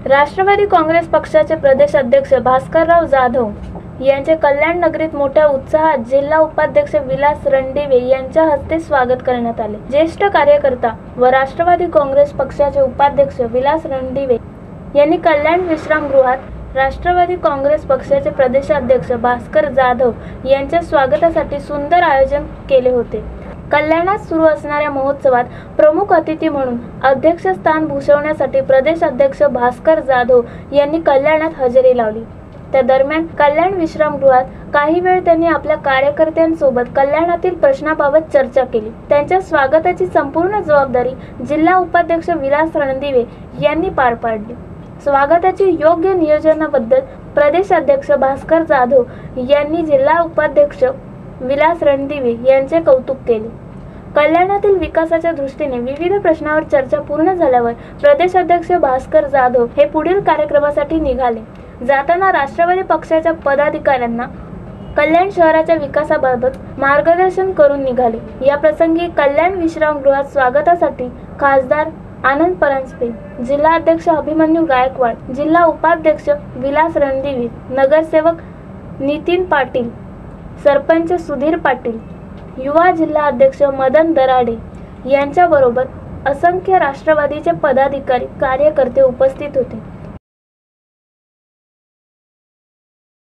राष्ट्रवादी काँग्रेस पक्षाचे प्रदेश अध्यक्ष भास्करराव जाधव यांचे कल्याण नगरीत मोठ्या उत्साहात जिल्हा उपाध्यक्ष विलास रणदिवे यांच्या हस्ते स्वागत करण्यात आले। ज्येष्ठ कार्यकर्ता व राष्ट्रवादी काँग्रेस पक्षाचे उपाध्यक्ष विलास रणदिवे यांनी कल्याण विश्रामगृहात राष्ट्रवादी काँग्रेस पक्षाचे प्रदेशाध्यक्ष भास्कर जाधव यांच्या स्वागतासाठी सुंदर आयोजन केले होते। कल्याणात सुरू असणाऱ्या महोत्सवात प्रमुख अतिथी म्हणून अध्यक्षस्थान भूषवण्यासाठी प्रदेशाध्यक्ष भास्कर जाधव यांनी कल्याणात हजेरी लावली। त्या दरम्यान कल्याण विश्रामगृहात काही वेळ त्यांनी आपल्या कार्यकर्त्यांसोबत कल्याणातील प्रश्नाबाबत चर्चा केली। त्यांच्या स्वागताची संपूर्ण जबाबदारी जिल्हा उपाध्यक्ष विलास रणदिवे यांनी पार पाडली। स्वागताची योग्य नियोजनाबद्दल प्रदेशाध्यक्ष भास्कर जाधव यांनी जिल्हा उपाध्यक्ष विलास रणदिवे यांचे कौतुक केले। कल्याणातील विकासाच्या दृष्टीने विविध प्रश्नावर चर्चा पूर्ण झाल्यावर प्रदेशाध्यक्ष भास्कर जाधव हे पुढील कार्यक्रमासाठी निघाले। जाताना राष्ट्रवादी पक्षाच्या पदाधिकाऱ्यांना कल्याण शहराच्या विकासाबाबत मार्गदर्शन करून निघाले। या प्रसंगी कल्याण विश्रामगृहात स्वागतासाठी खासदार आनंद परांजपे, जिल्हा अध्यक्ष अभिमन्यू गायकवाड, जिल्हा उपाध्यक्ष विलास रणदिवे, नगरसेवक नितीन पाटील, सरपंच सुधीर पाटील, युवा जिल्हा अध्यक्ष मदन दराडे यांच्याबरोबर असंख्य राष्ट्रवादीचे पदाधिकारी कार्यकर्ते उपस्थित होते।